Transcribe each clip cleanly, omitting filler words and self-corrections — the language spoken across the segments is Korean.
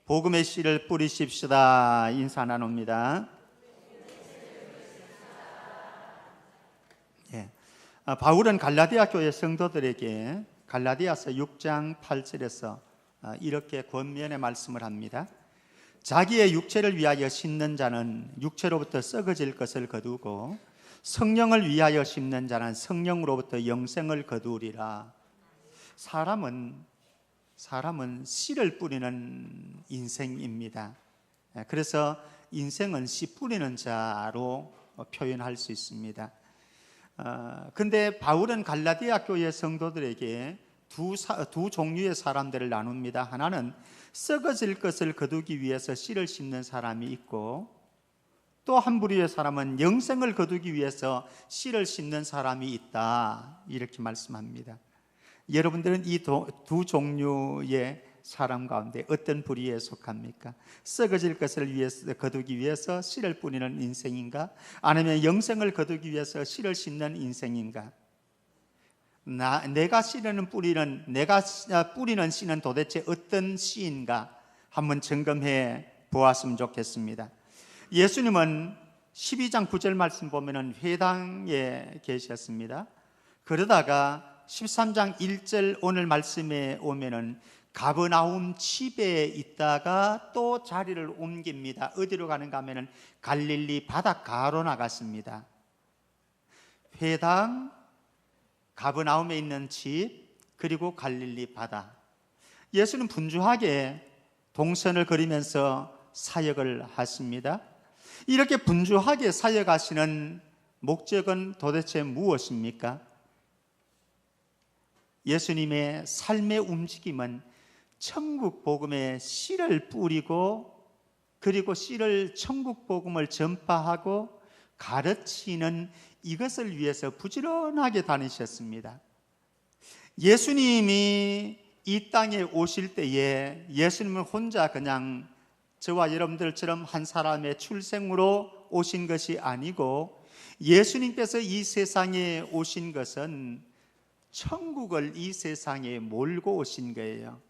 복음의 씨를 뿌리십시다. 인사 나눕니다. 바울은 갈라디아 교회 성도들에게 갈라디아서 6장 8절에서 이렇게 권면의 말씀을 합니다. 자기의 육체를 위하여 심는 자는 육체로부터 썩어질 것을 거두고 성령을 위하여 심는 자는 성령으로부터 영생을 거두리라. 사람은 씨를 뿌리는 인생입니다. 그래서 인생은 씨 뿌리는 자로 표현할 수 있습니다. 근데 바울은 갈라디아 교회 성도들에게 두 종류의 사람들을 나눕니다. 하나는 썩어질 것을 거두기 위해서 씨를 심는 사람이 있고, 또 한 부류의 사람은 영생을 거두기 위해서 씨를 심는 사람이 있다, 이렇게 말씀합니다. 여러분들은 이 두 종류의 사람 가운데 어떤 부류에 속합니까? 썩어질 것을 거두기 위해서 씨를 뿌리는 인생인가? 아니면 영생을 거두기 위해서 씨를 심는 인생인가? 내가 뿌리는 씨는 도대체 어떤 씨인가? 한번 점검해 보았으면 좋겠습니다. 예수님은 12장 9절 말씀 보면은 회당에 계셨습니다. 그러다가 13장 1절 오늘 말씀에 오면은 가버나움 집에 있다가 또 자리를 옮깁니다. 어디로 가는가 하면은 갈릴리 바닷가로 나갔습니다. 회당, 가버나움에 있는 집, 그리고 갈릴리 바다. 예수는 분주하게 동선을 그리면서 사역을 하십니다. 이렇게 분주하게 사역하시는 목적은 도대체 무엇입니까? 예수님의 삶의 움직임은 천국 복음의 씨를 뿌리고, 그리고 씨를 천국 복음을 전파하고 가르치는 이것을 위해서 부지런하게 다니셨습니다. 예수님이 이 땅에 오실 때에 예수님은 혼자 그냥 저와 여러분들처럼 한 사람의 출생으로 오신 것이 아니고, 예수님께서 이 세상에 오신 것은 천국을 이 세상에 몰고 오신 거예요.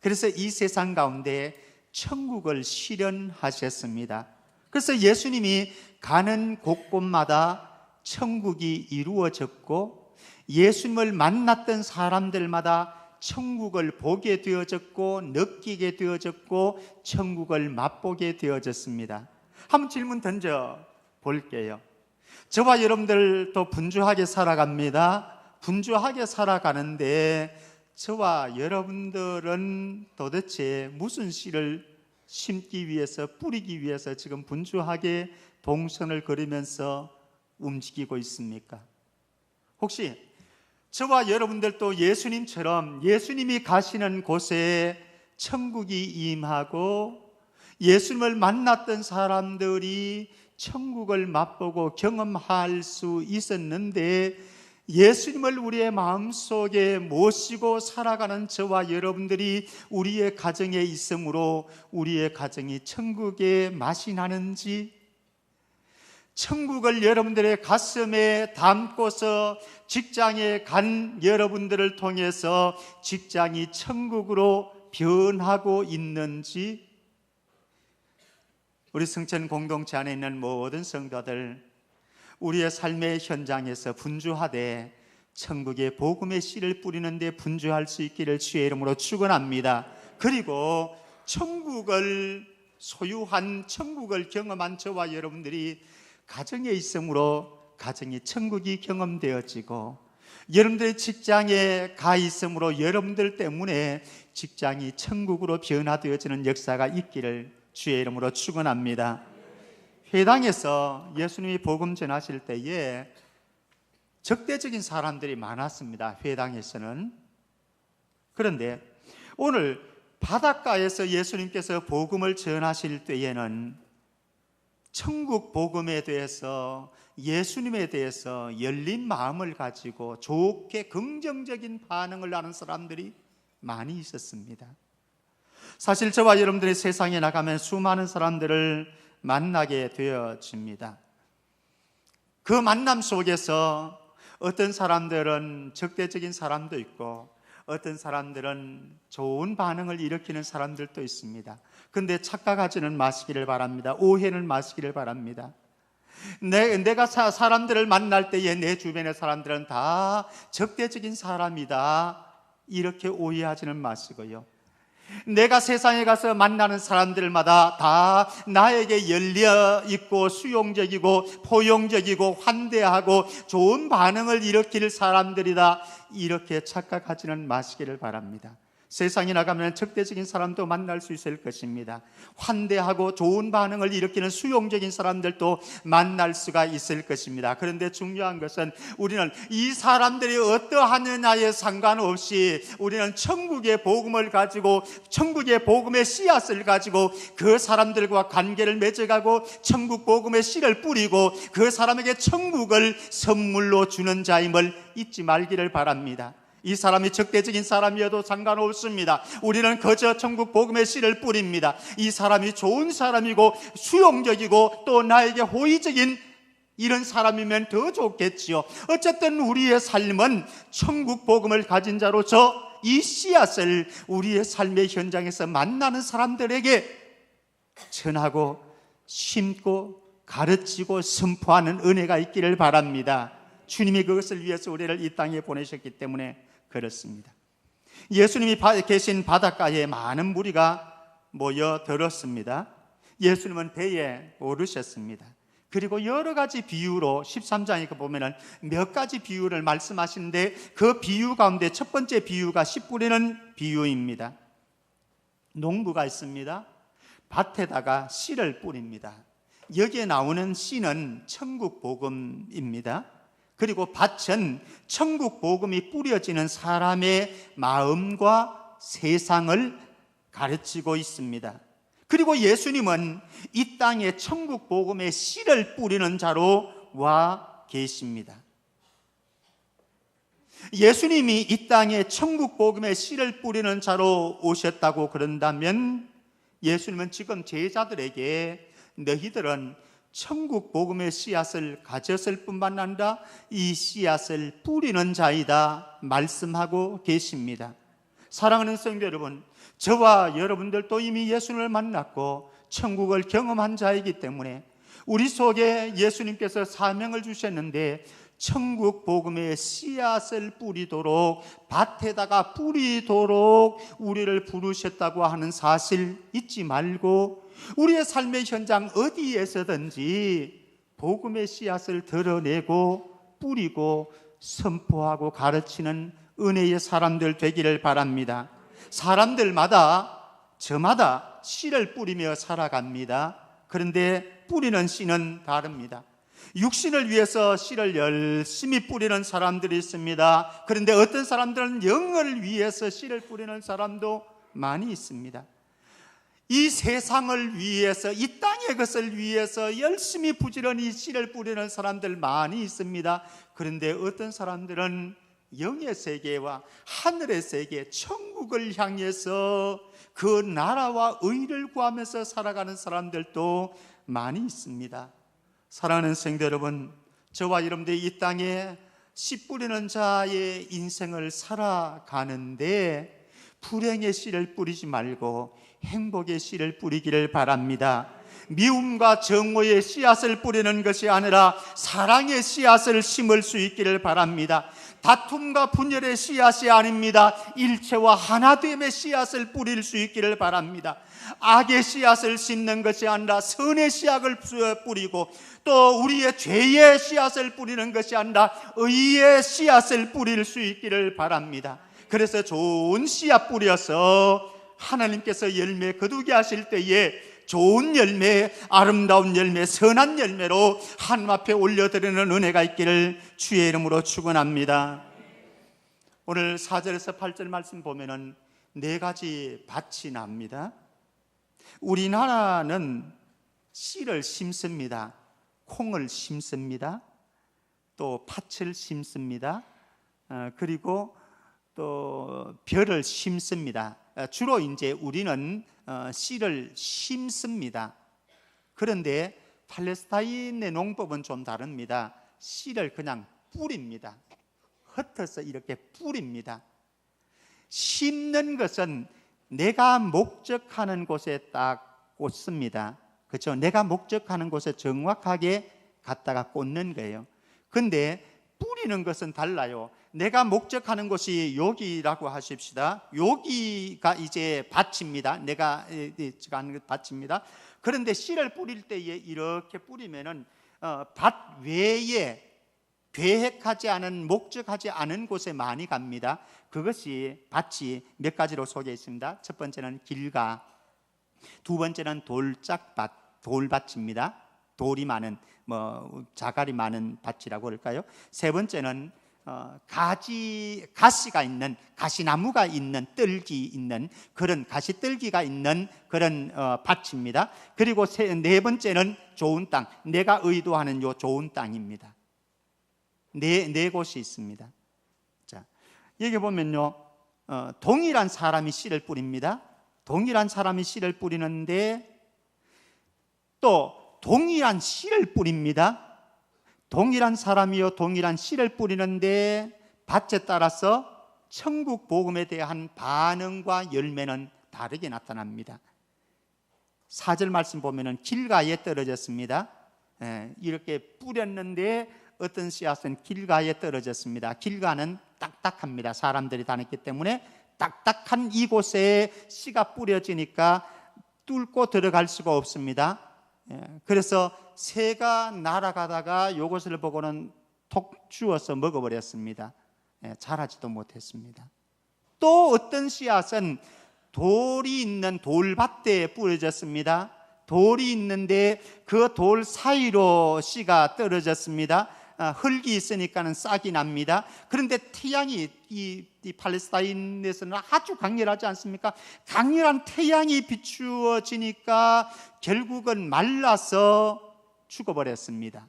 그래서 이 세상 가운데 천국을 실현하셨습니다. 그래서 예수님이 가는 곳곳마다 천국이 이루어졌고, 예수님을 만났던 사람들마다 천국을 보게 되어졌고, 느끼게 되어졌고, 천국을 맛보게 되어졌습니다. 한번 질문 던져 볼게요. 저와 여러분들도 분주하게 살아갑니다. 분주하게 살아가는데 저와 여러분들은 도대체 무슨 씨를 심기 위해서, 뿌리기 위해서 지금 분주하게 동선을 그리면서 움직이고 있습니까? 혹시 저와 여러분들도 예수님처럼 예수님이 가시는 곳에 천국이 임하고, 예수님을 만났던 사람들이 천국을 맛보고 경험할 수 있었는데, 예수님을 우리의 마음속에 모시고 살아가는 저와 여러분들이 우리의 가정에 있으므로 우리의 가정이 천국의 맛이 나는지, 천국을 여러분들의 가슴에 담고서 직장에 간 여러분들을 통해서 직장이 천국으로 변하고 있는지, 우리 성천 공동체 안에 있는 모든 성도들, 우리의 삶의 현장에서 분주하되 천국의 복음의 씨를 뿌리는데 분주할 수 있기를 주의 이름으로 축원합니다. 그리고 천국을 소유한, 천국을 경험한 저와 여러분들이 가정에 있으므로 가정이 천국이 경험되어지고, 여러분들의 직장에 가 있으므로 여러분들 때문에 직장이 천국으로 변화되어지는 역사가 있기를 주의 이름으로 축원합니다. 회당에서 예수님이 복음 전하실 때에 적대적인 사람들이 많았습니다. 회당에서는. 그런데 오늘 바닷가에서 예수님께서 복음을 전하실 때에는 천국 복음에 대해서, 예수님에 대해서 열린 마음을 가지고 좋게 긍정적인 반응을 하는 사람들이 많이 있었습니다. 사실 저와 여러분들이 세상에 나가면 수많은 사람들을 만나게 되어집니다. 그 만남 속에서 어떤 사람들은 적대적인 사람도 있고, 어떤 사람들은 좋은 반응을 일으키는 사람들도 있습니다. 근데 착각하지는 마시기를 바랍니다. 오해는 마시기를 바랍니다. 내가 사람들을 만날 때에 내 주변의 사람들은 다 적대적인 사람이다, 이렇게 오해하지는 마시고요. 내가 세상에 가서 만나는 사람들마다 다 나에게 열려 있고 수용적이고 포용적이고 환대하고 좋은 반응을 일으킬 사람들이다, 이렇게 착각하지는 마시기를 바랍니다. 세상에 나가면 적대적인 사람도 만날 수 있을 것입니다. 환대하고 좋은 반응을 일으키는 수용적인 사람들도 만날 수가 있을 것입니다. 그런데 중요한 것은 우리는 이 사람들이 어떠하느냐에 상관없이 우리는 천국의 복음을 가지고, 천국의 복음의 씨앗을 가지고 그 사람들과 관계를 맺어가고 천국 복음의 씨를 뿌리고 그 사람에게 천국을 선물로 주는 자임을 잊지 말기를 바랍니다. 이 사람이 적대적인 사람이어도 상관없습니다. 우리는 그저 천국 복음의 씨를 뿌립니다. 이 사람이 좋은 사람이고 수용적이고 또 나에게 호의적인 이런 사람이면 더 좋겠지요. 어쨌든 우리의 삶은 천국 복음을 가진 자로서 이 씨앗을 우리의 삶의 현장에서 만나는 사람들에게 전하고 심고 가르치고 선포하는 은혜가 있기를 바랍니다. 주님이 그것을 위해서 우리를 이 땅에 보내셨기 때문에 그렇습니다. 예수님이 계신 바닷가에 많은 무리가 모여들었습니다. 예수님은 배에 오르셨습니다. 그리고 여러 가지 비유로 13장에 보면은 몇 가지 비유를 말씀하시는데 그 비유 가운데 첫 번째 비유가 씨 뿌리는 비유입니다. 농부가 있습니다. 밭에다가 씨를 뿌립니다. 여기에 나오는 씨는 천국 복음입니다. 그리고 밭은 천국 복음이 뿌려지는 사람의 마음과 세상을 가르치고 있습니다. 그리고 예수님은 이 땅에 천국 복음의 씨를 뿌리는 자로 와 계십니다. 예수님이 이 땅에 천국 복음의 씨를 뿌리는 자로 오셨다고 그런다면 예수님은 지금 제자들에게 너희들은 천국 복음의 씨앗을 가졌을 뿐만 아니라 이 씨앗을 뿌리는 자이다 말씀하고 계십니다. 사랑하는 성도 여러분, 저와 여러분들도 이미 예수님을 만났고 천국을 경험한 자이기 때문에 우리 속에 예수님께서 사명을 주셨는데 천국 복음의 씨앗을 뿌리도록, 밭에다가 뿌리도록 우리를 부르셨다고 하는 사실 잊지 말고 우리의 삶의 현장 어디에서든지 복음의 씨앗을 드러내고 뿌리고 선포하고 가르치는 은혜의 사람들 되기를 바랍니다. 사람들마다 저마다 씨를 뿌리며 살아갑니다. 그런데 뿌리는 씨는 다릅니다. 육신을 위해서 씨를 열심히 뿌리는 사람들이 있습니다. 그런데 어떤 사람들은 영을 위해서 씨를 뿌리는 사람도 많이 있습니다. 이 세상을 위해서, 이 땅의 것을 위해서 열심히 부지런히 씨를 뿌리는 사람들 많이 있습니다. 그런데 어떤 사람들은 영의 세계와 하늘의 세계, 천국을 향해서 그 나라와 의를 구하면서 살아가는 사람들도 많이 있습니다. 사랑하는 성도 여러분, 저와 여러분들이 이 땅에 씨 뿌리는 자의 인생을 살아가는데 불행의 씨를 뿌리지 말고 행복의 씨를 뿌리기를 바랍니다. 미움과 정오의 씨앗을 뿌리는 것이 아니라 사랑의 씨앗을 심을 수 있기를 바랍니다. 다툼과 분열의 씨앗이 아닙니다. 일체와 하나됨의 씨앗을 뿌릴 수 있기를 바랍니다. 악의 씨앗을 심는 것이 아니라 선의 씨앗을 뿌리고 또 우리의 죄의 씨앗을 뿌리는 것이 아니라 의의 씨앗을 뿌릴 수 있기를 바랍니다. 그래서 좋은 씨앗 뿌려서 하나님께서 열매 거두게 하실 때에 좋은 열매, 아름다운 열매, 선한 열매로 하나님 앞에 올려드리는 은혜가 있기를 주의 이름으로 축원합니다. 오늘 4절에서 8절 말씀 보면은 4가지 밭이 납니다. 우리나라는 씨를 심습니다. 콩을 심습니다. 또 팥을 심습니다. 그리고 또 벼를 심습니다. 주로 이제 우리는 씨를 심습니다. 그런데 팔레스타인의 농법은 좀 다릅니다. 씨를 그냥 뿌립니다. 흩어서 이렇게 뿌립니다. 심는 것은 내가 목적하는 곳에 딱 꽂습니다. 그렇죠? 내가 목적하는 곳에 정확하게 갖다가 꽂는 거예요. 근데 뿌리는 것은 달라요. 내가 목적하는 곳이 여기라고 하십시다. 여기가 이제 밭입니다. 내가 하는 밭입니다. 그런데 씨를 뿌릴 때에 이렇게 뿌리면은 밭 외에 계획하지 않은, 목적하지 않은 곳에 많이 갑니다. 그것이 밭이 몇 가지로 소개해 있습니다. 첫 번째는 길가, 두 번째는 돌짝밭, 돌밭입니다. 돌이 많은, 자갈이 많은 밭이라고 할까요? 세 번째는 가시가 있는, 가시나무가 있는, 뜰기 있는 그런 가시뜰기가 있는 그런 밭입니다. 그리고 네 번째는 좋은 땅, 내가 의도하는 요 좋은 땅입니다. 네 곳이 있습니다. 자, 여기 보면요, 동일한 사람이 씨를 뿌립니다. 동일한 사람이 씨를 뿌리는데 또 동일한 씨를 뿌립니다. 동일한 사람이요 동일한 씨를 뿌리는데 밭에 따라서 천국 복음에 대한 반응과 열매는 다르게 나타납니다. 4절 말씀 보면은 길가에 떨어졌습니다. 이렇게 뿌렸는데 어떤 씨앗은 길가에 떨어졌습니다. 길가는 딱딱합니다. 사람들이 다녔기 때문에 딱딱한 이곳에 씨가 뿌려지니까 뚫고 들어갈 수가 없습니다. 그래서 새가 날아가다가 이것을 보고는 톡 주워서 먹어버렸습니다. 자라지도 못했습니다. 또 어떤 씨앗은 돌이 있는 돌밭대에 뿌려졌습니다. 돌이 있는데 그 돌 사이로 씨가 떨어졌습니다. 흙이 있으니까는 싹이 납니다. 그런데 태양이 이 팔레스타인에서는 아주 강렬하지 않습니까? 강렬한 태양이 비추어지니까 결국은 말라서 죽어버렸습니다.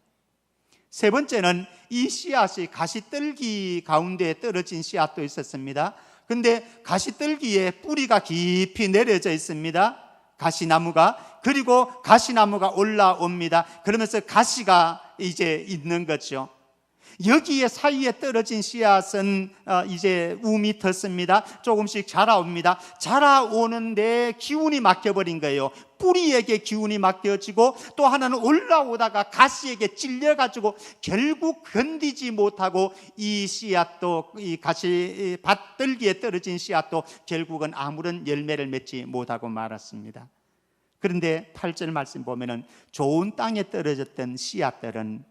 세 번째는 이 씨앗이 가시떨기 가운데 떨어진 씨앗도 있었습니다. 그런데 가시떨기에 뿌리가 깊이 내려져 있습니다. 가시나무가. 그리고 가시나무가 올라옵니다. 그러면서 가시가 이제 있는 거죠. 여기에 사이에 떨어진 씨앗은 이제 움이 텄습니다. 조금씩 자라옵니다. 자라오는데 기운이 막혀버린 거예요. 뿌리에게 기운이 막혀지고 또 하나는 올라오다가 가시에게 찔려가지고 결국 견디지 못하고 이 씨앗도, 이 가시 밭들기에 떨어진 씨앗도 결국은 아무런 열매를 맺지 못하고 말았습니다. 그런데 8절 말씀 보면은 좋은 땅에 떨어졌던 씨앗들은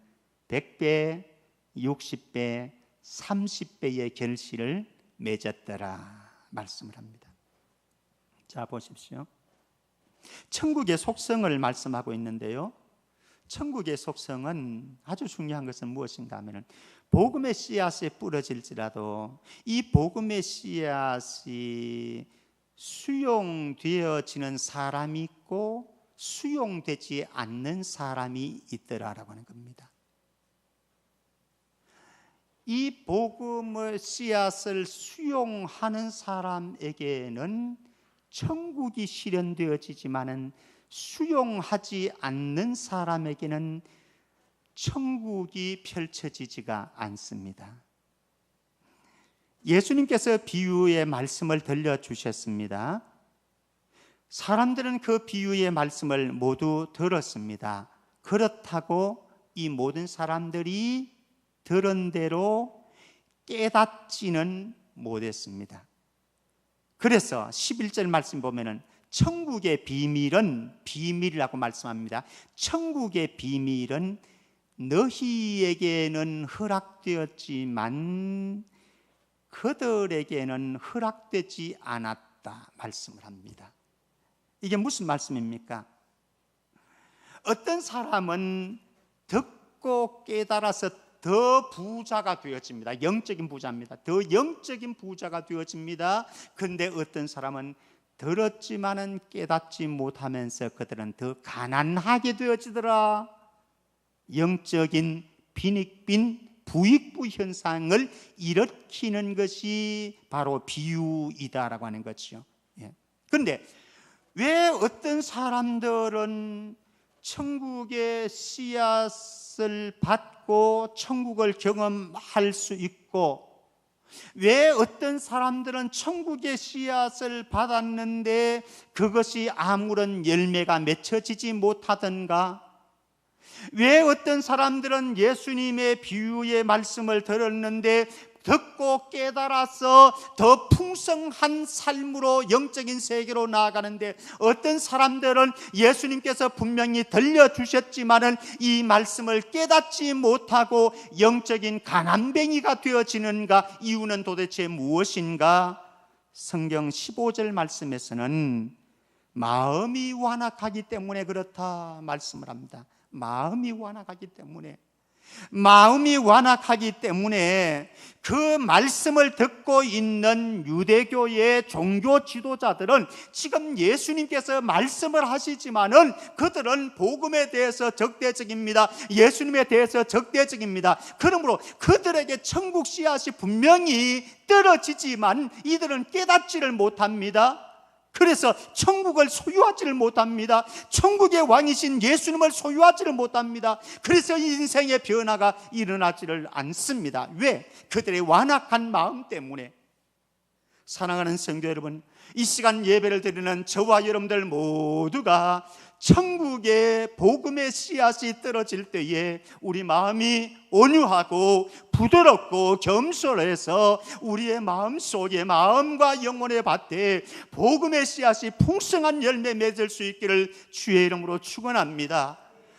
100배, 60배, 30배의 결실을 맺었더라 말씀을 합니다. 자, 보십시오. 천국의 속성을 말씀하고 있는데요, 천국의 속성은 아주 중요한 것은 무엇인가 하면 복음의 씨앗이 뿌려질지라도 이 복음의 씨앗이 수용되어지는 사람이 있고 수용되지 않는 사람이 있더라라고 하는 겁니다. 이 복음의 씨앗을 수용하는 사람에게는 천국이 실현되어지지만은 수용하지 않는 사람에게는 천국이 펼쳐지지가 않습니다. 예수님께서 비유의 말씀을 들려주셨습니다. 사람들은 그 비유의 말씀을 모두 들었습니다. 그렇다고 이 모든 사람들이 들은 대로 깨닫지는 못했습니다. 그래서 11절 말씀 보면은 천국의 비밀은, 비밀이라고 말씀합니다. 천국의 비밀은 너희에게는 허락되었지만 그들에게는 허락되지 않았다 말씀을 합니다. 이게 무슨 말씀입니까? 어떤 사람은 듣고 깨달아서 더 부자가 되어집니다. 영적인 부자입니다. 더 영적인 부자가 되어집니다. 그런데 어떤 사람은 들었지만은 깨닫지 못하면서 그들은 더 가난하게 되어지더라. 영적인 빈익빈 부익부 현상을 일으키는 것이 바로 비유이다라고 하는 거죠. 그런데 왜 어떤 사람들은 천국의 씨앗을 받고 천국을 경험할 수 있고 왜 어떤 사람들은 천국의 씨앗을 받았는데 그것이 아무런 열매가 맺혀지지 못하던가? 왜 어떤 사람들은 예수님의 비유의 말씀을 들었는데 듣고 깨달아서 더 풍성한 삶으로 영적인 세계로 나아가는데, 어떤 사람들은 예수님께서 분명히 들려주셨지만은 이 말씀을 깨닫지 못하고 영적인 가난뱅이가 되어지는가? 이유는 도대체 무엇인가? 성경 15절 말씀에서는 마음이 완악하기 때문에 그렇다 말씀을 합니다. 마음이 완악하기 때문에, 마음이 완악하기 때문에 그 말씀을 듣고 있는 유대교의 종교 지도자들은 지금 예수님께서 말씀을 하시지만은 그들은 복음에 대해서 적대적입니다. 예수님에 대해서 적대적입니다. 그러므로 그들에게 천국 씨앗이 분명히 떨어지지만 이들은 깨닫지를 못합니다. 그래서 천국을 소유하지를 못합니다. 천국의 왕이신 예수님을 소유하지를 못합니다. 그래서 인생의 변화가 일어나지를 않습니다. 왜? 그들의 완악한 마음 때문에. 사랑하는 성도 여러분, 이 시간 예배를 드리는 저와 여러분들 모두가 천국의 복음의 씨앗이 떨어질 때에 우리 마음이 온유하고 부드럽고 겸손해서 우리의 마음속에, 마음과 영혼의 밭에 복음의 씨앗이 풍성한 열매 맺을 수 있기를 주의 이름으로 축원합니다.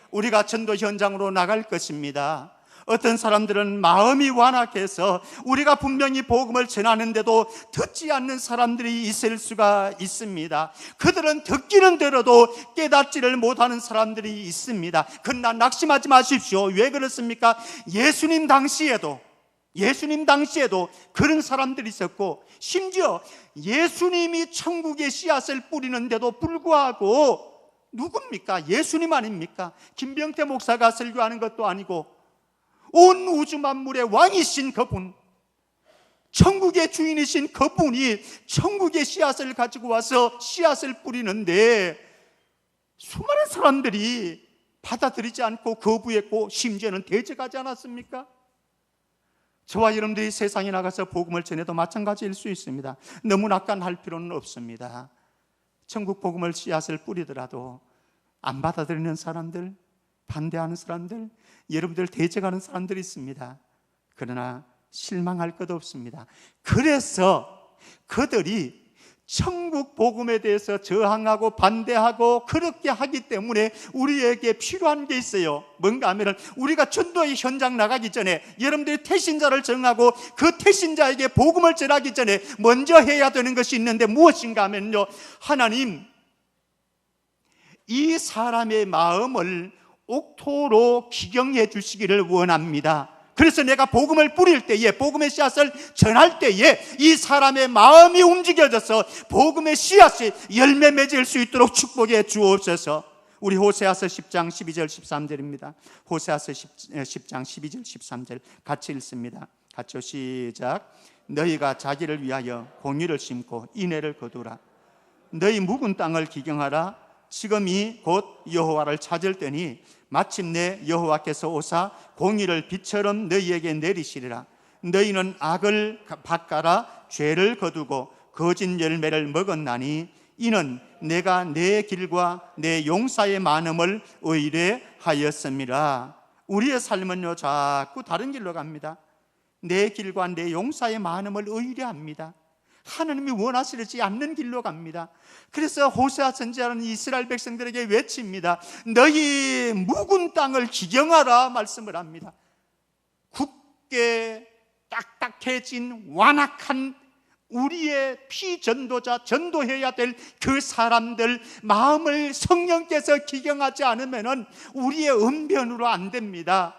우리가 전도 현장으로 나갈 것입니다. 어떤 사람들은 마음이 완악해서 우리가 분명히 복음을 전하는데도 듣지 않는 사람들이 있을 수가 있습니다. 그들은 듣기는 들어도 깨닫지를 못하는 사람들이 있습니다. 그러나 낙심하지 마십시오. 왜 그렇습니까? 예수님 당시에도 그런 사람들이 있었고, 심지어 예수님이 천국의 씨앗을 뿌리는데도 불구하고 누굽니까? 예수님 아닙니까? 김병태 목사가 설교하는 것도 아니고 온 우주 만물의 왕이신 그분, 천국의 주인이신 그분이 천국의 씨앗을 가지고 와서 씨앗을 뿌리는데 수많은 사람들이 받아들이지 않고 거부했고 심지어는 대적하지 않았습니까? 저와 여러분들이 세상에 나가서 복음을 전해도 마찬가지일 수 있습니다. 너무 낙관할 필요는 없습니다. 천국 복음을 씨앗을 뿌리더라도 안 받아들이는 사람들, 반대하는 사람들, 여러분들 대적하는 사람들이 있습니다. 그러나 실망할 것 없습니다. 그래서 그들이 천국 복음에 대해서 저항하고 반대하고 그렇게 하기 때문에 우리에게 필요한 게 있어요. 뭔가 하면은 우리가 전도의 현장 나가기 전에, 여러분들이 태신자를 정하고 그 태신자에게 복음을 전하기 전에 먼저 해야 되는 것이 있는데 무엇인가 하면요, 하나님, 이 사람의 마음을 옥토로 기경해 주시기를 원합니다. 그래서 내가 복음을 뿌릴 때에, 복음의 씨앗을 전할 때에 이 사람의 마음이 움직여져서 복음의 씨앗이 열매 맺을 수 있도록 축복해 주옵소서. 우리 호세아서 10장 12절 13절입니다. 호세아서 10장 12절 13절 같이 읽습니다. 같이 시작. 너희가 자기를 위하여 공의를 심고 인애를 거두라. 너희 묵은 땅을 기경하라. 지금이 곧 여호와를 찾을 때니 마침내 여호와께서 오사 공의를 비처럼 너희에게 내리시리라. 너희는 악을 밭가라 죄를 거두고 거짓 열매를 먹었나니 이는 내가 내 길과 내 용사의 많음을 의뢰하였음이라. 우리의 삶은요 자꾸 다른 길로 갑니다. 내 길과 내 용사의 많음을 의뢰합니다. 하나님이 원하시지 않는 길로 갑니다. 그래서 호세아 선지자는 이스라엘 백성들에게 외칩니다. 너희 묵은 땅을 기경하라 말씀을 합니다. 굳게 딱딱해진 완악한 우리의 피전도자, 전도해야 될 그 사람들 마음을 성령께서 기경하지 않으면 우리의 언변으로 안 됩니다.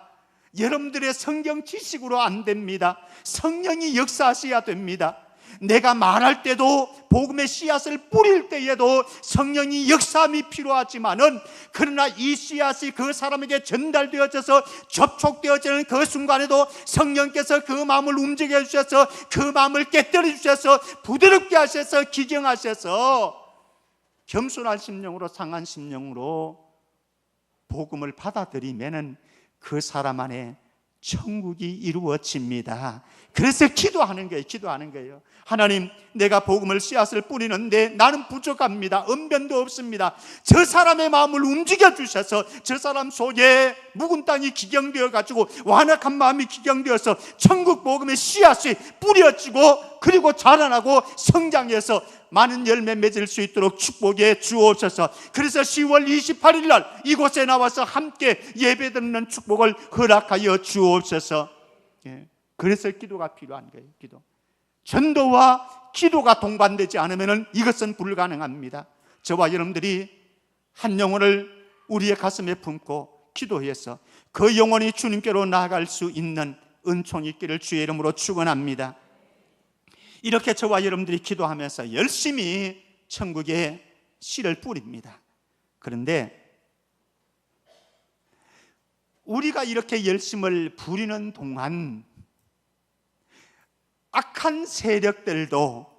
여러분들의 성경 지식으로 안 됩니다. 성령이 역사하셔야 됩니다. 내가 말할 때도, 복음의 씨앗을 뿌릴 때에도 성령이 역사함이 필요하지만은, 그러나 이 씨앗이 그 사람에게 전달되어져서 접촉되어지는 그 순간에도 성령께서 그 마음을 움직여 주셔서 그 마음을 깨뜨려 주셔서 부드럽게 하셔서 기경하셔서 겸손한 심령으로, 상한 심령으로 복음을 받아들이면은 그 사람 안에 천국이 이루어집니다. 그래서 기도하는 거예요. 하나님, 내가 복음을 씨앗을 뿌리는데 나는 부족합니다. 언변도 없습니다. 저 사람의 마음을 움직여 주셔서 저 사람 속에 묵은 땅이 기경되어 가지고 완악한 마음이 기경되어서 천국 복음의 씨앗이 뿌려지고 그리고 자라나고 성장해서 많은 열매 맺을 수 있도록 축복해 주옵소서. 그래서 10월 28일 날 이곳에 나와서 함께 예배드리는 축복을 허락하여 주옵소서. 그래서 기도가 필요한 거예요. 기도. 전도와 기도가 동반되지 않으면 이것은 불가능합니다. 저와 여러분들이 한 영혼을 우리의 가슴에 품고 기도해서 그 영혼이 주님께로 나아갈 수 있는 은총이 있기를 주의 이름으로 축원합니다. 이렇게 저와 여러분들이 기도하면서 열심히 천국에 씨를 뿌립니다. 그런데 우리가 이렇게 열심을 부리는 동안 악한 세력들도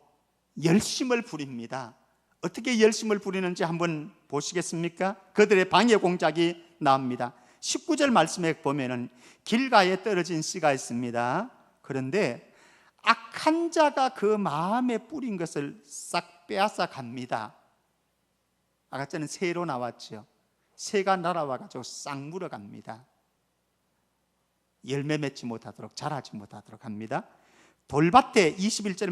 열심을 부립니다. 어떻게 열심을 부리는지 한번 보시겠습니까? 그들의 방해 공작이 나옵니다. 19절 말씀에 보면은 길가에 떨어진 씨가 있습니다. 그런데 악한 자가 그 마음에 뿌린 것을 싹 빼앗아 갑니다. 아까 전에 새로 나왔죠. 새가 날아와 가지고 싹 물어갑니다. 열매 맺지 못하도록, 자라지 못하도록 합니다. 돌밭에 21절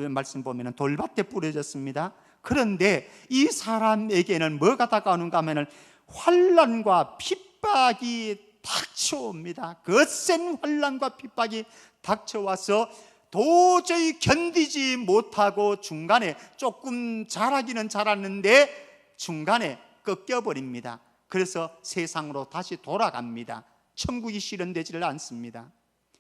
말씀 보면 돌밭에 뿌려졌습니다. 그런데 이 사람에게는 뭐가 다가오는가 하면 환난과 핍박이 닥쳐옵니다. 거센 환난과 핍박이 닥쳐와서 도저히 견디지 못하고 중간에 조금 자라기는 자랐는데 중간에 꺾여버립니다. 그래서 세상으로 다시 돌아갑니다. 천국이 실현되지를 않습니다.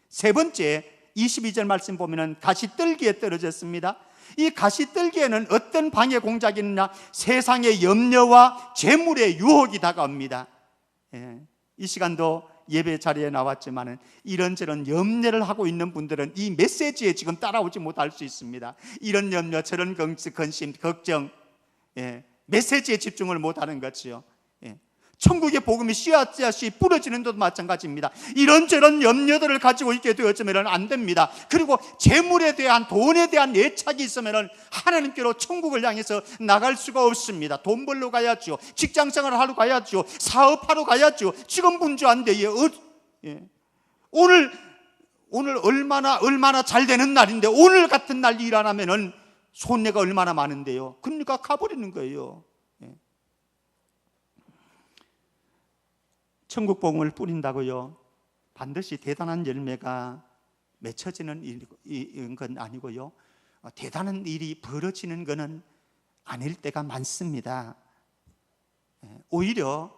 세 번째 22절 말씀 보면은 가시떨기에 떨어졌습니다. 이 가시떨기에는 어떤 방해 공작이 있느냐? 세상의 염려와 재물의 유혹이 다가옵니다. 이 시간도 예배 자리에 나왔지만은 이런저런 염려를 하고 있는 분들은 이 메시지에 지금 따라오지 못할 수 있습니다. 이런 염려, 저런 근심, 걱정, 메시지에 집중을 못하는 거지요. 천국의 복음이 씨앗이 뿌려지는 것도 마찬가지입니다. 이런저런 염려들을 가지고 있게 되어지면 안 됩니다. 그리고 재물에 대한, 돈에 대한 애착이 있으면 하나님께로 천국을 향해서 나갈 수가 없습니다. 돈 벌러 가야죠. 직장생활을 하러 가야죠. 사업하러 가야죠. 지금 분주한데 오늘 얼마나 잘 되는 날인데 오늘 같은 날 일 안 하면 손해가 얼마나 많은데요. 그러니까 가버리는 거예요. 천국 복음을 뿌린다고요 반드시 대단한 열매가 맺혀지는 건 아니고요, 대단한 일이 벌어지는 것은 아닐 때가 많습니다. 오히려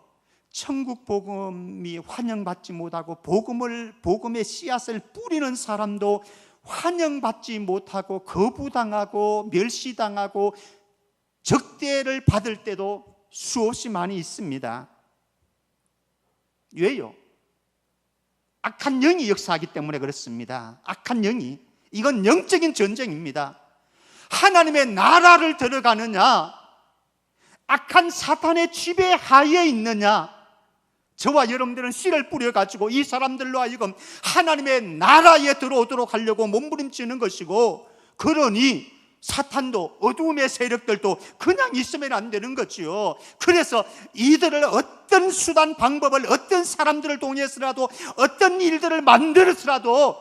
천국 복음이 환영받지 못하고 복음의 씨앗을 뿌리는 사람도 환영받지 못하고 거부당하고 멸시당하고 적대를 받을 때도 수없이 많이 있습니다. 왜요? 악한 영이 역사하기 때문에 그렇습니다. 악한 영이, 이건 영적인 전쟁입니다. 하나님의 나라를 들어가느냐, 악한 사탄의 지배 하에 있느냐. 저와 여러분들은 씨를 뿌려가지고 이 사람들로 하여금 하나님의 나라에 들어오도록 하려고 몸부림치는 것이고, 그러니 사탄도 어두움의 세력들도 그냥 있으면 안 되는 거지요. 그래서 이들을 어떤 수단 방법을, 어떤 사람들을 통해서라도, 어떤 일들을 만들어서라도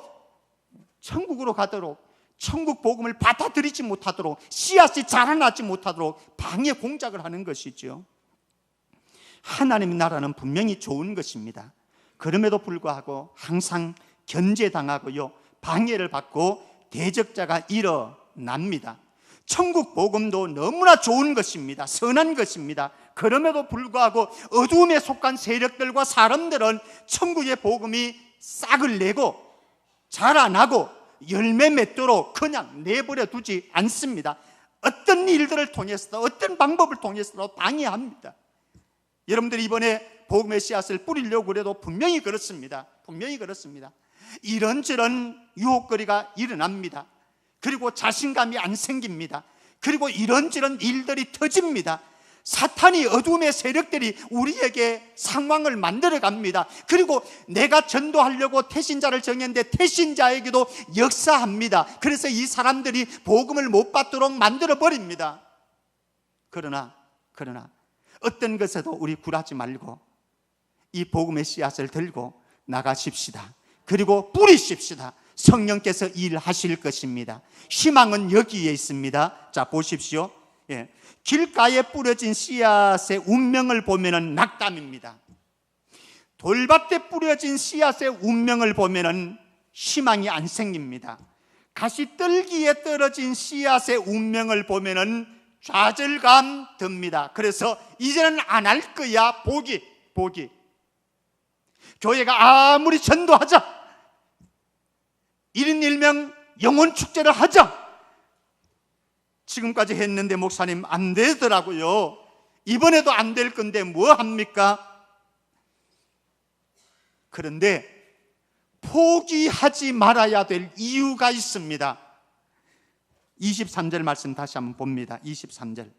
천국으로 가도록, 천국 복음을 받아들이지 못하도록, 씨앗이 자라나지 못하도록 방해 공작을 하는 것이죠. 하나님의 나라는 분명히 좋은 것입니다. 그럼에도 불구하고 항상 견제당하고요, 방해를 받고 대적자가 일어납니다. 천국 복음도 너무나 좋은 것입니다. 선한 것입니다. 그럼에도 불구하고 어두움에 속한 세력들과 사람들은 천국의 복음이 싹을 내고 자라나고 열매 맺도록 그냥 내버려 두지 않습니다. 어떤 일들을 통해서도, 어떤 방법을 통해서도 방해합니다. 여러분들이 이번에 복음의 씨앗을 뿌리려고 그래도 분명히 그렇습니다. 분명히 그렇습니다. 이런저런 유혹거리가 일어납니다. 그리고 자신감이 안 생깁니다. 그리고 이런저런 일들이 터집니다. 사탄이 어둠의 세력들이 우리에게 상황을 만들어 갑니다. 그리고 내가 전도하려고 태신자를 정했는데 태신자에게도 역사합니다. 그래서 이 사람들이 복음을 못 받도록 만들어 버립니다. 그러나 어떤 것에도 우리 굴하지 말고 이 복음의 씨앗을 들고 나가십시다. 그리고 뿌리십시다. 성령께서 일하실 것입니다. 희망은 여기에 있습니다. 자, 보십시오. 길가에 뿌려진 씨앗의 운명을 보면은 낙담입니다. 돌밭에 뿌려진 씨앗의 운명을 보면은 희망이 안 생깁니다. 가시떨기에 떨어진 씨앗의 운명을 보면은 좌절감 듭니다. 그래서 이제는 안 할 거야. 포기. 교회가 아무리 전도하자, 1인 1명 영혼 축제를 하자, 지금까지 했는데 목사님 안 되더라고요. 이번에도 안 될 건데 뭐 합니까? 그런데 포기하지 말아야 될 이유가 있습니다. 23절 말씀 다시 한번 봅니다. 23절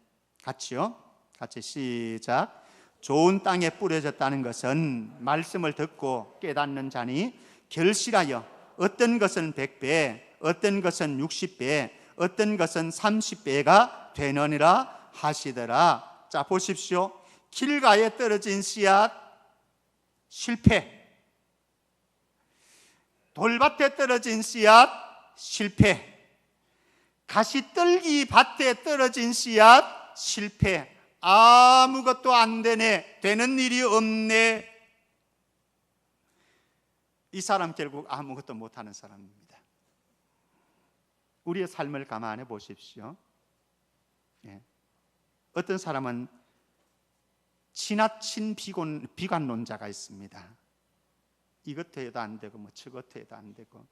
같이요. 같이 시작. 좋은 땅에 뿌려졌다는 것은 말씀을 듣고 깨닫는 자니 결실하여 어떤 것은 100배, 어떤 것은 60배, 어떤 것은 30배가 되느니라 하시더라. 자, 보십시오. 길가에 떨어진 씨앗 실패, 돌밭에 떨어진 씨앗 실패, 가시떨기 밭에 떨어진 씨앗 실패. 아무것도 안 되네, 되는 일이 없네. 이 사람 결국 아무것도 못하는 사람입니다. 우리의 삶을 감안해 보십시오. 어떤 사람은 지나친 비관론자가 있습니다. 이것 해도 안 되고 저것 해도 안 되고,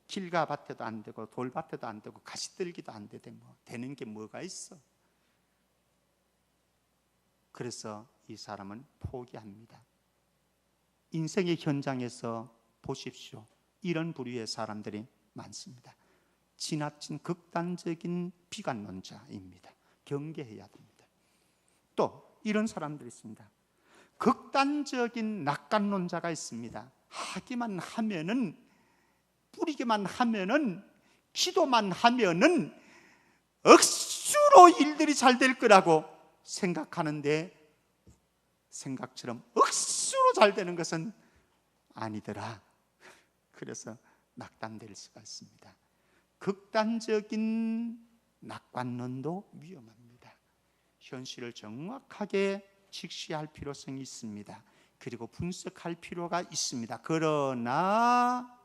길가 밭에도 안 되고 돌밭에도 안 되고 가시떨기도 안 되되 되는 게 뭐가 있어? 그래서 이 사람은 포기합니다. 인생의 현장에서 보십시오. 이런 부류의 사람들이 많습니다. 지나친 극단적인 비관론자입니다. 경계해야 됩니다. 또 이런 사람들이 있습니다. 극단적인 낙관론자가 있습니다. 하기만 하면은, 뿌리기만 하면은, 기도만 하면은 억수로 일들이 잘 될 거라고 생각하는데 생각처럼 억수로 잘 되는 것은 아니더라. 그래서 낙담될 수가 있습니다. 극단적인 낙관론도 위험합니다. 현실을 정확하게 직시할 필요성이 있습니다. 그리고 분석할 필요가 있습니다. 그러나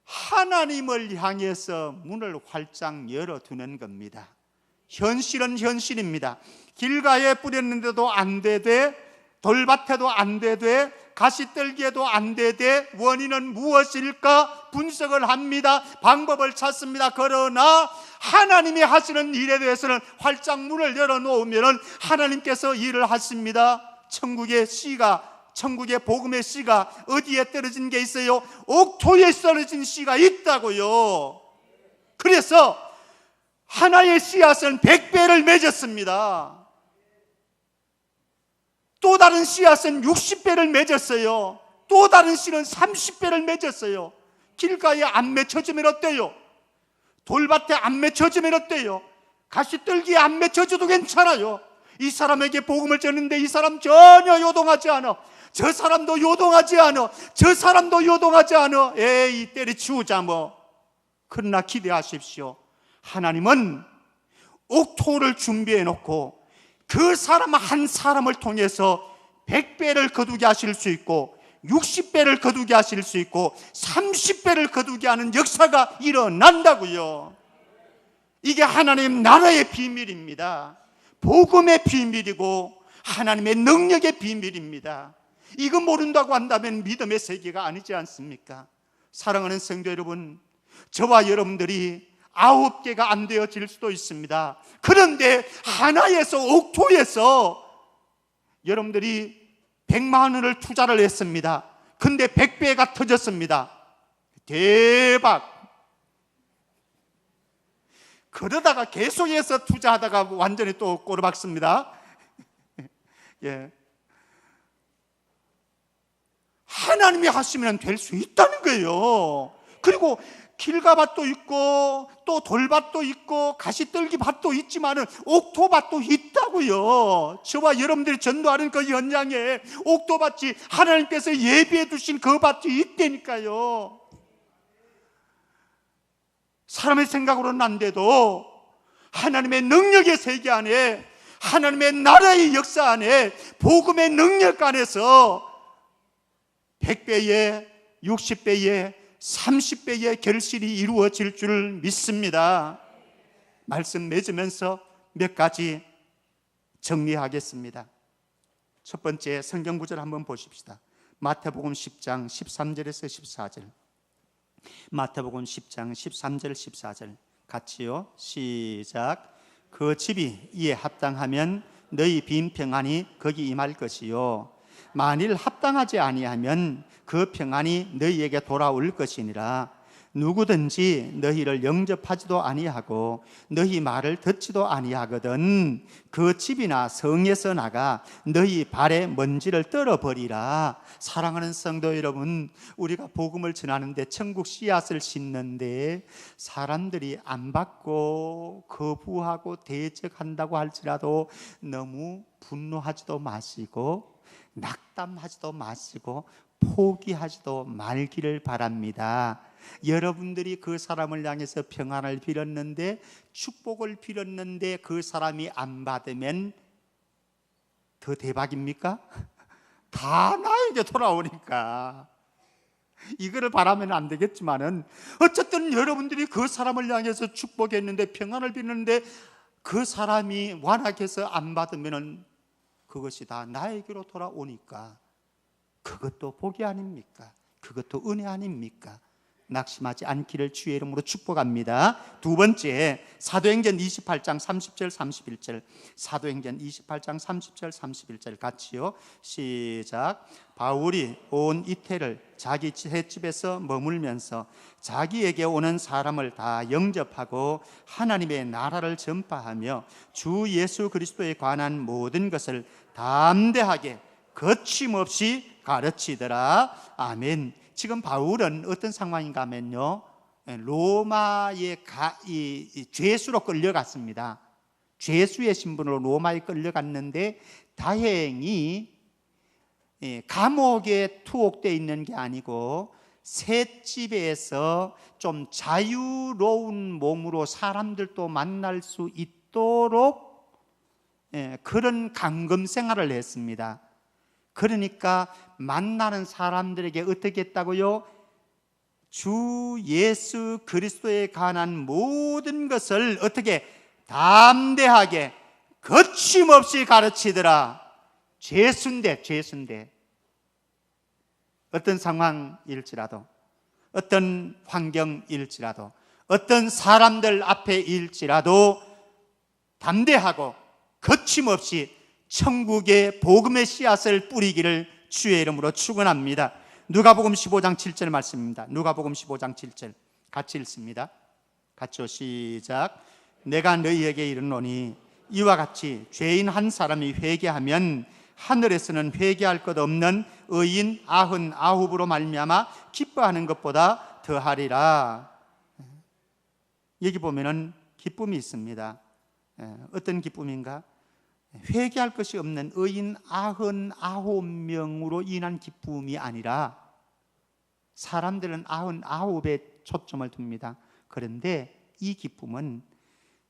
하나님을 향해서 문을 활짝 열어두는 겁니다. 현실은 현실입니다. 길가에 뿌렸는데도 안 되되, 돌밭에도 안 되되, 가시떨기에도 안 되되, 원인은 무엇일까 분석을 합니다. 방법을 찾습니다. 그러나 하나님이 하시는 일에 대해서는 활짝 문을 열어놓으면 하나님께서 일을 하십니다. 천국의 복음의 씨가 어디에 떨어진 게 있어요? 옥토에 떨어진 씨가 있다고요. 그래서 하나의 씨앗은 100배를 맺었습니다. 또 다른 씨앗은 60배를 맺었어요. 또 다른 씨는 30배를 맺었어요. 길가에 안 맺혀지면 어때요? 돌밭에 안 맺혀지면 어때요? 가시떨기에 안 맺혀져도 괜찮아요. 이 사람에게 복음을 전했는데 이 사람 전혀 요동하지 않아. 저 사람도 요동하지 않아. 저 사람도 요동하지 않아. 에이, 때려치우자 뭐. 그러나 기대하십시오. 하나님은 옥토를 준비해 놓고 그 사람 한 사람을 통해서 100배를 거두게 하실 수 있고 60배를 거두게 하실 수 있고 30배를 거두게 하는 역사가 일어난다고요. 이게 하나님 나라의 비밀입니다. 복음의 비밀이고 하나님의 능력의 비밀입니다. 이거 모른다고 한다면 믿음의 세계가 아니지 않습니까? 사랑하는 성도 여러분, 저와 여러분들이 9개가 안 되어질 수도 있습니다. 그런데 하나에서, 옥토에서 여러분들이 100만 원을 투자를 했습니다. 근데 100배가 터졌습니다. 대박! 그러다가 계속해서 투자하다가 완전히 또 꼬르박습니다. 예. 하나님이 하시면 될 수 있다는 거예요. 그리고 길가밭도 있고 또 돌밭도 있고 가시떨기밭도 있지만은 옥토밭도 있다고요. 저와 여러분들이 전도하는 그 현장에 옥토밭이 하나님께서 예비해 두신 그 밭이 있다니까요. 사람의 생각으로는 안 돼도 하나님의 능력의 세계 안에, 하나님의 나라의 역사 안에, 복음의 능력 안에서 100배에 60배에 30배의 결실이 이루어질 줄 믿습니다. 말씀 맺으면서 몇 가지 정리하겠습니다. 첫 번째 성경 구절 한번 보십시다. 마태복음 10장 13절에서 14절. 마태복음 10장 13절 14절 같이요. 시작. 그 집이 이에 합당하면 너희 빈 평안이 거기 임할 것이요 만일 합당하지 아니하면 그 평안이 너희에게 돌아올 것이니라. 누구든지 너희를 영접하지도 아니하고 너희 말을 듣지도 아니하거든 그 집이나 성에서 나가 너희 발에 먼지를 떨어버리라. 사랑하는 성도 여러분, 우리가 복음을 전하는데, 천국 씨앗을 심는데 사람들이 안 받고 거부하고 대적한다고 할지라도 너무 분노하지도 마시고 낙담하지도 마시고 포기하지도 말기를 바랍니다. 여러분들이 그 사람을 향해서 평안을 빌었는데, 축복을 빌었는데 그 사람이 안 받으면 더 대박입니까? 다 나에게 돌아오니까 이거를 바라면 안 되겠지만은, 어쨌든 여러분들이 그 사람을 향해서 축복했는데, 평안을 빌었는데 그 사람이 완악해서 안 받으면은 그것이 다 나에게로 돌아오니까 그것도 복이 아닙니까? 그것도 은혜 아닙니까? 낙심하지 않기를 주의 이름으로 축복합니다. 두 번째, 사도행전 28장 30절 31절. 사도행전 28장 30절 31절 같이요. 시작. 바울이 온 이태를 자기 횟집에서 머물면서 자기에게 오는 사람을 다 영접하고 하나님의 나라를 전파하며 주 예수 그리스도에 관한 모든 것을 담대하게 거침없이 가르치더라. 아멘. 지금 바울은 어떤 상황인가 하면요, 로마의 죄수로 끌려갔습니다. 죄수의 신분으로 로마에 끌려갔는데 다행히 감옥에 투옥되어 있는 게 아니고 셋집에서 좀 자유로운 몸으로 사람들도 만날 수 있도록 그런 감금 생활을 했습니다. 그러니까 만나는 사람들에게 어떻게 했다고요? 주 예수 그리스도에 관한 모든 것을 어떻게 담대하게 거침없이 가르치더라. 죄수인데 어떤 상황일지라도, 어떤 환경일지라도, 어떤 사람들 앞에일지라도 담대하고 거침없이 천국의 복음의 씨앗을 뿌리기를 주의 이름으로 축원합니다. 누가복음 15장 7절 말씀입니다. 누가복음 15장 7절 같이 읽습니다. 같이요. 시작. 내가 너희에게 이르노니 이와 같이 죄인 한 사람이 회개하면 하늘에서는 회개할 것 없는 의인 99으로 말미암아 기뻐하는 것보다 더하리라. 여기 보면은 기쁨이 있습니다. 어떤 기쁨인가? 회개할 것이 없는 의인 99명으로 인한 기쁨이 아니라, 사람들은 99에 초점을 둡니다. 그런데 이 기쁨은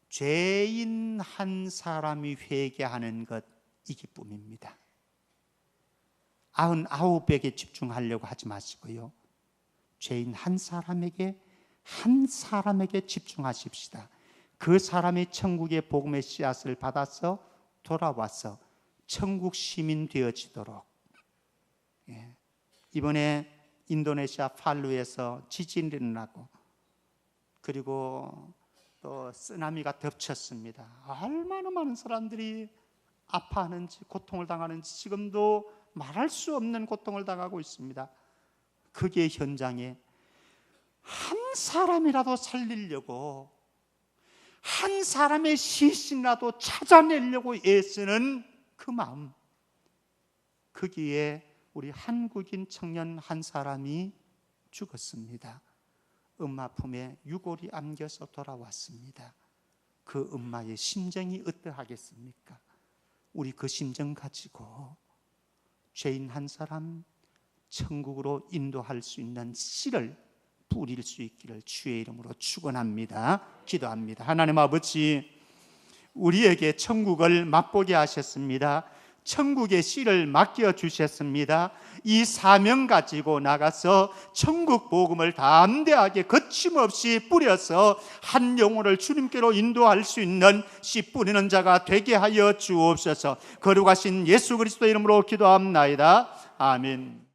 죄인 한 사람이 회개하는 것, 이 기쁨입니다. 99에게 집중하려고 하지 마시고요, 죄인 한 사람에게 집중하십시다. 그 사람이 천국의 복음의 씨앗을 받아서 돌아와서 천국 시민 되어지도록. 이번에 인도네시아 팔루에서 지진이 일어나고, 그리고 또 쓰나미가 덮쳤습니다. 얼마나 많은 사람들이 아파하는지, 고통을 당하는지, 지금도 말할 수 없는 고통을 당하고 있습니다. 그게 현장에 한 사람이라도 살리려고, 한 사람의 시신이라도 찾아내려고 애쓰는 그 마음, 거기에 우리 한국인 청년 한 사람이 죽었습니다. 엄마 품에 유골이 안겨서 돌아왔습니다. 그 엄마의 심정이 어떠하겠습니까? 우리 그 심정 가지고 죄인 한 사람 천국으로 인도할 수 있는 씨를 뿌릴 수 있기를 주의 이름으로 축원합니다. 기도합니다. 하나님 아버지, 우리에게 천국을 맛보게 하셨습니다. 천국의 씨를 맡겨주셨습니다. 이 사명 가지고 나가서 천국 복음을 담대하게 거침없이 뿌려서 한 영혼을 주님께로 인도할 수 있는 씨 뿌리는 자가 되게 하여 주옵소서. 거룩하신 예수 그리스도 이름으로 기도합나이다. 아멘.